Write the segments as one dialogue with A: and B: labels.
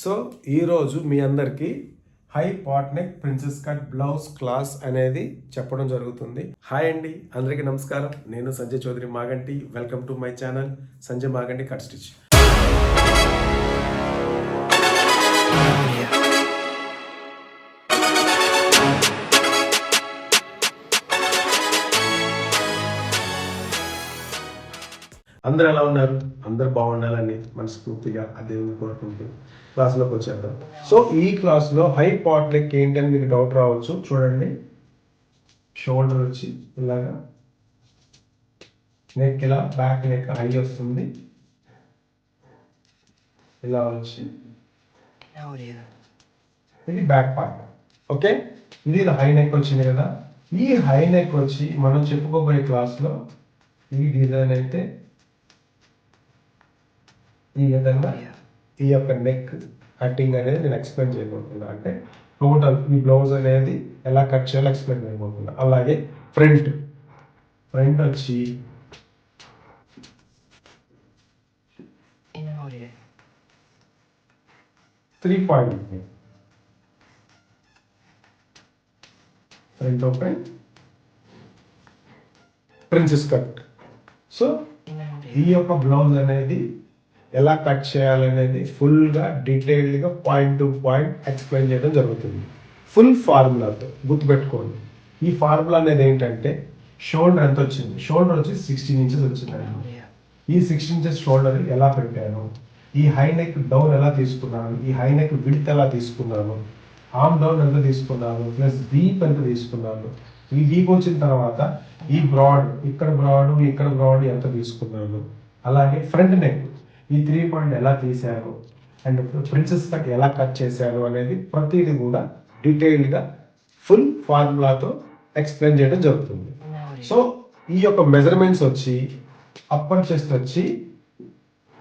A: So ఈరోజు మీ అందరికీ high pot neck princess cut blouse class అనేది చెప్పడం జరుగుతుంది. హాయ్ అండి, అందరికీ నమస్కారం. నేను Sanjay Chowdary Maganti. Welcome to my channel Sanjay Maganti cut stitch. అందరూ ఎలా ఉన్నారు? అందరు బాగుండాలని మనస్ఫూర్తిగా అదే కోరుకుంటూ క్లాస్లోకి వచ్చేద్దాం. సో ఈ క్లాస్లో హై పాట్ నెక్ ఏంటి అని మీకు డౌట్ రావచ్చు. చూడండి, షోల్డర్ వచ్చి ఇలాగా, నెక్ ఇలా, బ్యాక్ నెక్ హై వస్తుంది, ఇలా వచ్చి ఇది బ్యాక్ పార్ట్. ఓకే, ఇది హై నెక్ వచ్చింది కదా. ఈ హై నెక్ వచ్చి మనం చెప్పుకోబోయే క్లాస్లో ఈ డిజైన్ అయితే ఈ విధంగా ఈ యొక్క నెక్ కటింగ్ అనేది నేను ఎక్స్ప్లెయిన్ చేయబోతున్నా. అంటే టోటల్ ఈ బ్లౌజ్ అనేది ఎలా కట్ చేయాలో ఎక్స్ప్లెయిన్ చేయబోతున్నా. అలాగే ఫ్రంట్ వచ్చి front open princess cut. So ఈ యొక్క బ్లౌజ్ అనేది ఎలా కట్ చేయాలనేది ఫుల్గా డీటెయిల్డ్గా పాయింట్ టు పాయింట్ ఎక్స్ప్లెయిన్ చేయడం జరుగుతుంది, ఫుల్ ఫార్ములాతో. గుర్తుపెట్టుకోండి, ఈ ఫార్ములా అనేది ఏంటంటే షోల్డర్ ఎంత వచ్చింది, షోల్డర్ వచ్చి 16 ఇంచెస్ వచ్చిందండి. ఈ 16 ఇంచెస్ షోల్డర్ ఎలా పెట్టాను, ఈ హై నెక్ డౌన్ ఎలా తీసుకున్నాను, ఈ హై నెక్ విడ్త్ ఎలా తీసుకున్నాను, ఆర్మ్ డౌన్ ఎంత తీసుకున్నాను, ప్లస్ డీప్ ఎంత తీసుకున్నాను, ఈ డీప్ వచ్చిన తర్వాత ఈ బ్రాడ్, ఇక్కడ బ్రాడ్ ఎంత తీసుకున్నాను, అలాగే ఫ్రంట్ నెక్ ఈ 3 పాయింట్ ఎలా తీశారు, అండ్ ప్రిన్సెస్ కట్ ఎలా కట్ చేశారు అనేది ప్రతిదీ కూడా డీటెయిల్డ్గా ఫుల్ ఫార్ములాతో ఎక్స్ప్లెయిన్ చేయడం జరుగుతుంది. సో ఈ యొక్క మెజర్మెంట్స్ వచ్చి అప్పర్ చెస్ట్ వచ్చి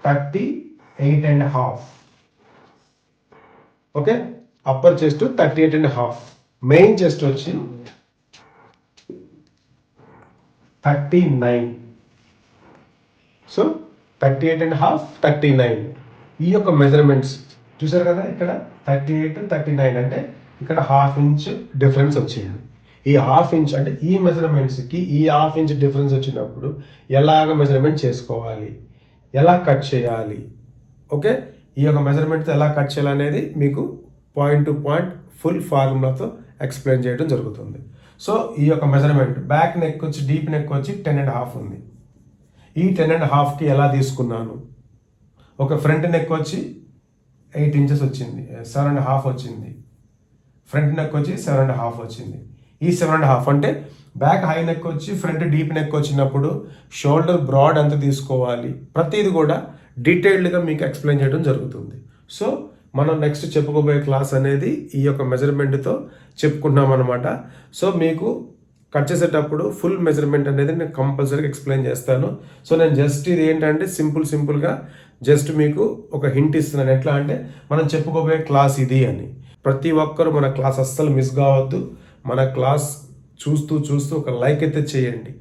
A: 38.5. Okay, upper chest 38.5. Main chest వచ్చి 39. సో 38.5, 39 ఈ యొక్క మెజర్మెంట్స్ చూసారు కదా. ఇక్కడ 38, 39 అంటే ఇక్కడ 1/2 ఇంచ్ డిఫరెన్స్ వచ్చింది. ఈ 1/2 ఇంచ్ అంటే ఈ మెజర్మెంట్స్కి ఈ 1/2 ఇంచ్ డిఫరెన్స్ వచ్చినప్పుడు ఎలాగ మెజర్మెంట్ చేసుకోవాలి, ఎలా కట్ చేయాలి. ఓకే, ఈ యొక్క మెజర్మెంట్తో ఎలా కట్ చేయాలనేది మీకు పాయింట్ టు పాయింట్ ఫుల్ ఫార్ములాతో ఎక్స్ప్లెయిన్ చేయడం జరుగుతుంది. సో ఈ యొక్క మెజర్మెంట్ బ్యాక్ నెక్ వచ్చి డీప్ నెక్ వచ్చి 10.5 ఉంది. ఈ 10.5కి ఎలా తీసుకున్నాను, ఒక ఫ్రంట్ నెక్ వచ్చి 8 ఇంచెస్ వచ్చింది, 7.5 వచ్చింది. ఫ్రంట్ నెక్ వచ్చి 7.5 వచ్చింది. ఈ 7.5 అంటే బ్యాక్ హై నెక్ వచ్చి ఫ్రంట్ డీప్ నెక్ వచ్చినప్పుడు షోల్డర్ బ్రాడ్ ఎంత తీసుకోవాలి, ప్రతిది కూడా డీటెయిల్డ్గా మీకు ఎక్స్ప్లెయిన్ చేయడం జరుగుతుంది. సో మనం నెక్స్ట్ చెప్పుకోబోయే క్లాస్ అనేది ఈ యొక్క మెజర్మెంట్తో చెప్పుకుంటున్నాం అనమాట. సో మీకు కట్ చేసేటప్పుడు ఫుల్ మెజర్మెంట్ అనేది నేను కంపల్సరీగా ఎక్స్ప్లెయిన్ చేస్తాను. సో నేను జస్ట్ ఇది ఏంటంటే సింపుల్గా జస్ట్ మీకు ఒక హింట్ ఇస్తున్నాను. ఎట్లా అంటే మనం చెప్పుకోబోయే క్లాస్ ఇది అని. ప్రతి ఒక్కరు మన క్లాస్ అస్సలు మిస్ కావద్దు. మన క్లాస్ చూస్తూ ఒక లైక్ అయితే చేయండి.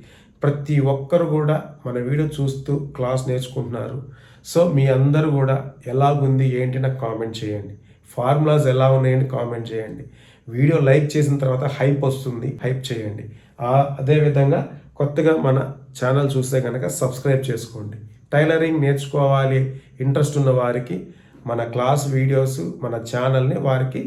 A: ప్రతి ఒక్కరు కూడా మన వీడియో చూస్తూ క్లాస్ నేర్చుకుంటున్నారు. సో మీ అందరూ కూడా ఎలాగుంది ఏంటి నాకు కామెంట్ చేయండి. ఫార్ములాస్ ఎలా ఉన్నాయని కామెంట్ చేయండి. వీడియో లైక్ చేసిన తర్వాత హైప్ వస్తుంది, హైప్ చేయండి. అదేవిధంగా కొత్తగా మన ఛానల్ చూస్తే కనుక సబ్స్క్రైబ్ చేసుకోండి. టైలరింగ్ నేర్చుకోవాలి ఇంట్రెస్ట్ ఉన్న వారికి మన క్లాస్ వీడియోస్ మన ఛానల్ని వారికి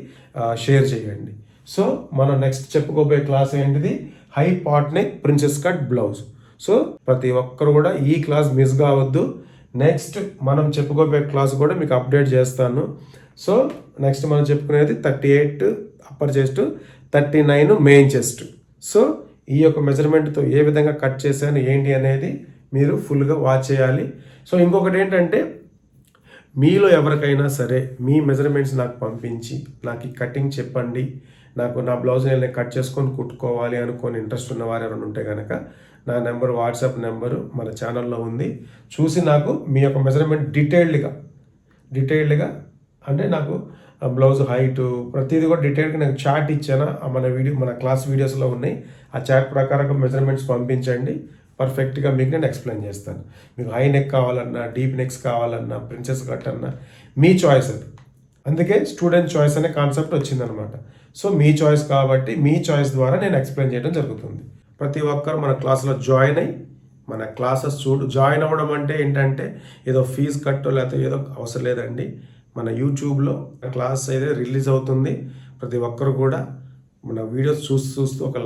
A: షేర్ చేయండి. సో మనం నెక్స్ట్ చెప్పుకోబోయే క్లాస్ ఏంటిది, high pot neck princess cut blouse. So ప్రతి ఒక్కరు కూడా ఈ క్లాస్ మిస్ కావద్దు. నెక్స్ట్ మనం చెప్పుకోబోయే క్లాస్ కూడా మీకు అప్డేట్ చేస్తాను. సో నెక్స్ట్ మనం చెప్పుకునేది 38 upper chest, 39 main chest. So ఈ యొక్క మెజర్మెంట్తో ఏ విధంగా కట్ చేశాను ఏంటి అనేది మీరు ఫుల్గా వాచ్ చేయాలి. సో ఇంకొకటి ఏంటంటే మీలో ఎవరికైనా సరే మీ మెజర్మెంట్స్ నాకు పంపించి నాకు ఈ కటింగ్ చెప్పండి, నాకు నా బ్లౌజ్ నేను కట్ చేసుకొని కుట్టుకోవాలి అనుకొని ఇంట్రెస్ట్ ఉన్న వారు ఎవరైనా ఉంటే కనుక నా నెంబర్, వాట్సాప్ నెంబరు మన ఛానల్లో ఉంది. చూసి నాకు మీ యొక్క మెజర్మెంట్ డీటెయిల్డ్గా అంటే నాకు బ్లౌజ్ హైటు ప్రతిదీ కూడా డీటెయిల్గా నాకు చార్ట్ ఇచ్చాను. మన క్లాస్ వీడియోస్లో ఉన్నాయి. ఆ చార్ట్ ప్రకారంగా మెజర్మెంట్స్ పంపించండి. పర్ఫెక్ట్గా మీకు నేను ఎక్స్ప్లెయిన్ చేస్తాను. మీకు హై నెక్ కావాలన్నా, డీప్ నెక్స్ కావాలన్నా, ప్రిన్సెస్ కట్ అన్నా మీ చాయిస్ అది. అందుకే స్టూడెంట్ చాయిస్ అనే కాన్సెప్ట్ వచ్చిందనమాట. సో మీ చాయిస్ కాబట్టి మీ చాయిస్ ద్వారా నేను ఎక్స్ప్లెయిన్ చేయడం జరుగుతుంది. ప్రతి ఒక్కరు మన క్లాస్లో జాయిన్ అయ్యి మన క్లాసెస్ జాయిన్ అవ్వడం అంటే ఏంటంటే ఏదో ఫీజు కట్టో లేకపోతే ఏదో అవసరం లేదండి. మన యూట్యూబ్లో క్లాస్ అయితే రిలీజ్ అవుతుంది. ప్రతి ఒక్కరు కూడా మన వీడియోస్ చూస్తూ ఒక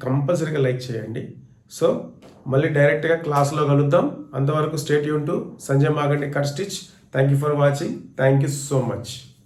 A: కంపల్సరీగా లైక్ చేయండి. సో మళ్ళీ డైరెక్ట్గా క్లాస్లో కలుద్దాం. అంతవరకు stay tune to Sanjay Maganti cut stitch. Thank you for watching. Thank you so much.